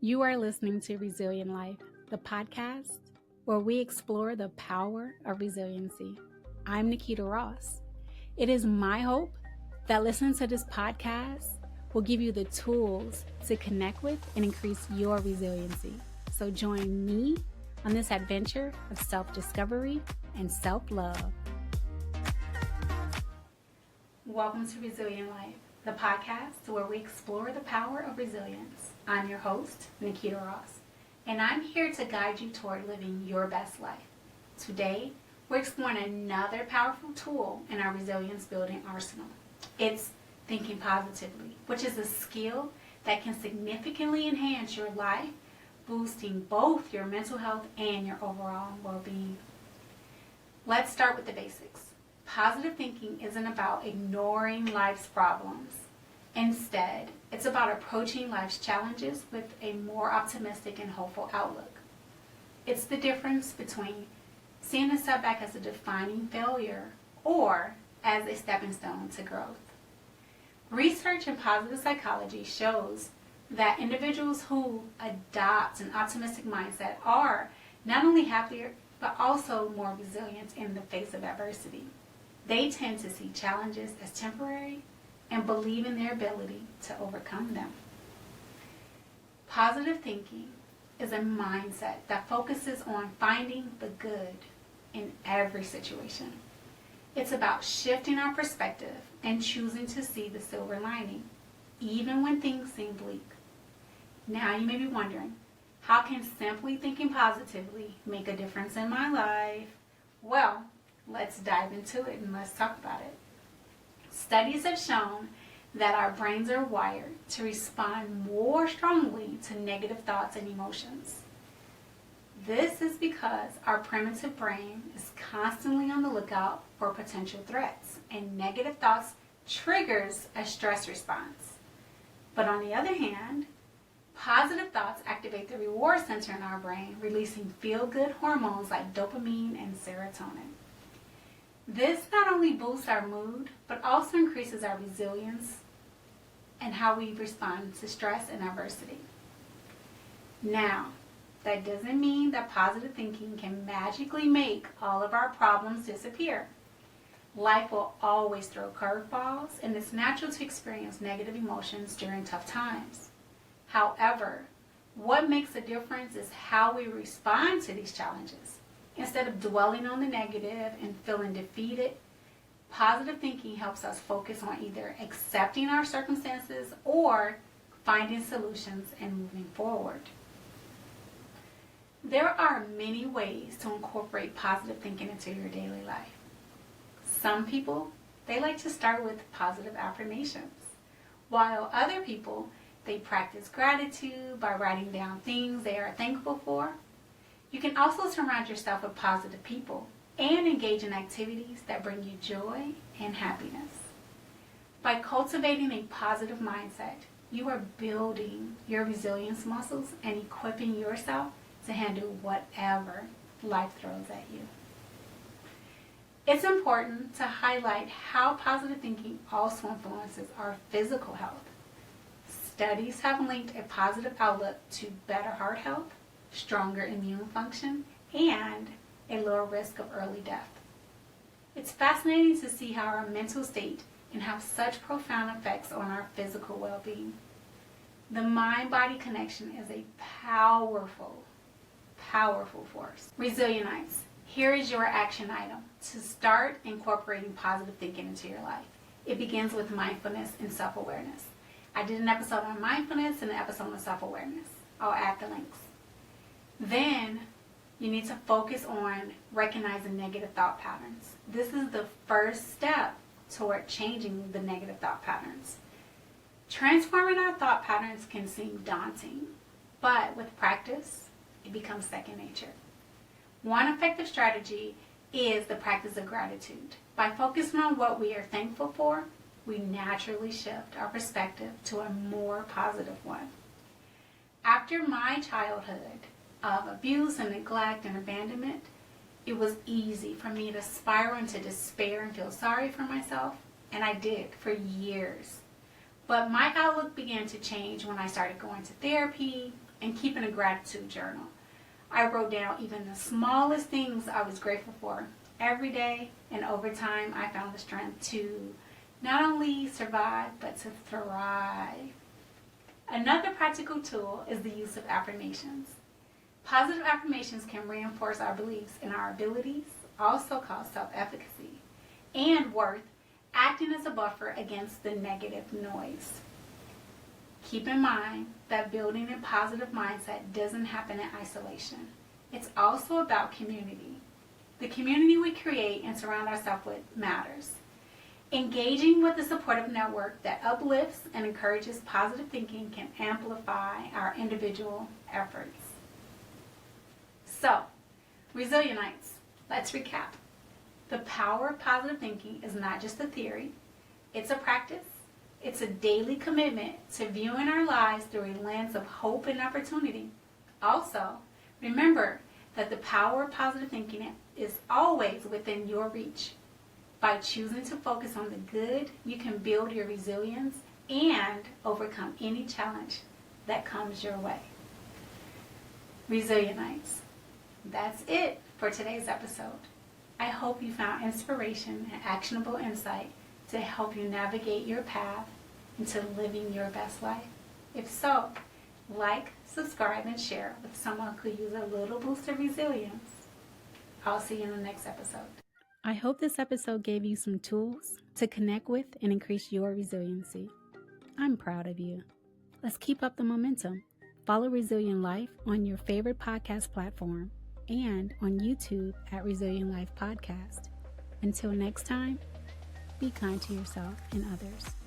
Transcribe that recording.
You are listening to Resilient Life, the podcast where we explore the power of resiliency. I'm Nikita Ross. It is my hope that listening to this podcast will give you the tools to connect with and increase your resiliency. So join me on this adventure of self-discovery and self-love. Welcome to Resilient Life, the podcast where we explore the power of resilience. I'm your host, Nikita Ross, and I'm here to guide you toward living your best life. Today, we're exploring another powerful tool in our resilience building arsenal. It's thinking positively, which is a skill that can significantly enhance your life, boosting both your mental health and your overall well-being. Let's start with the basics. Positive thinking isn't about ignoring life's problems. Instead, it's about approaching life's challenges with a more optimistic and hopeful outlook. It's the difference between seeing a setback as a defining failure or as a stepping stone to growth. Research in positive psychology shows that individuals who adopt an optimistic mindset are not only happier, but also more resilient in the face of adversity. They tend to see challenges as temporary and believe in their ability to overcome them. Positive thinking is a mindset that focuses on finding the good in every situation. It's about shifting our perspective and choosing to see the silver lining, even when things seem bleak. Now you may be wondering, how can simply thinking positively make a difference in my life? Well, let's dive into it and let's talk about it. Studies have shown that our brains are wired to respond more strongly to negative thoughts and emotions. This is because our primitive brain is constantly on the lookout for potential threats, and negative thoughts triggers a stress response. But on the other hand, positive thoughts activate the reward center in our brain, releasing feel-good hormones like dopamine and serotonin. This not only boosts our mood, but also increases our resilience and how we respond to stress and adversity. Now, that doesn't mean that positive thinking can magically make all of our problems disappear. Life will always throw curveballs, and it's natural to experience negative emotions during tough times. However, what makes a difference is how we respond to these challenges. Instead of dwelling on the negative and feeling defeated, positive thinking helps us focus on either accepting our circumstances or finding solutions and moving forward. There are many ways to incorporate positive thinking into your daily life. Some people, they like to start with positive affirmations, while other people, they practice gratitude by writing down things they are thankful for. You can also surround yourself with positive people and engage in activities that bring you joy and happiness. By cultivating a positive mindset, you are building your resilience muscles and equipping yourself to handle whatever life throws at you. It's important to highlight how positive thinking also influences our physical health. Studies have linked a positive outlook to better heart health, stronger immune function, and a lower risk of early death. It's fascinating to see how our mental state can have such profound effects on our physical well-being. The mind-body connection is a powerful force. Resilientites, here is your action item to start incorporating positive thinking into your life. It begins with mindfulness and self-awareness. I did an episode on mindfulness and an episode on self-awareness. I'll add the links. Then you need to focus on recognizing negative thought patterns. This is the first step toward changing the negative thought patterns. Transforming our thought patterns can seem daunting, but with practice, it becomes second nature. One effective strategy is the practice of gratitude. By focusing on what we are thankful for, we naturally shift our perspective to a more positive one. After my childhood of abuse and neglect and abandonment, it was easy for me to spiral into despair and feel sorry for myself, and I did for years. But my outlook began to change when I started going to therapy, and keeping a gratitude journal. I wrote down even the smallest things I was grateful for every day, and over time I found the strength to not only survive but to thrive. Another practical tool is the use of affirmations. Positive affirmations can reinforce our beliefs in our abilities, also called self-efficacy, and worth, acting as a buffer against the negative noise. Keep in mind that building a positive mindset doesn't happen in isolation. It's also about community. The community we create and surround ourselves with matters. Engaging with a supportive network that uplifts and encourages positive thinking can amplify our individual efforts. So, Resilientites, let's recap. The power of positive thinking is not just a theory, it's a practice. It's a daily commitment to viewing our lives through a lens of hope and opportunity. Also, remember that the power of positive thinking is always within your reach. By choosing to focus on the good, you can build your resilience and overcome any challenge that comes your way. Resilientites, that's it for today's episode. I hope you found inspiration and actionable insight to help you navigate your path into living your best life. If so, like, subscribe, and share with someone who could use a little boost of resilience. I'll see you in the next episode. I hope this episode gave you some tools to connect with and increase your resiliency. I'm proud of you. Let's keep up the momentum. Follow Resilient Life on your favorite podcast platform and on YouTube at Resilient Life Podcast. Until next time, be kind to yourself and others.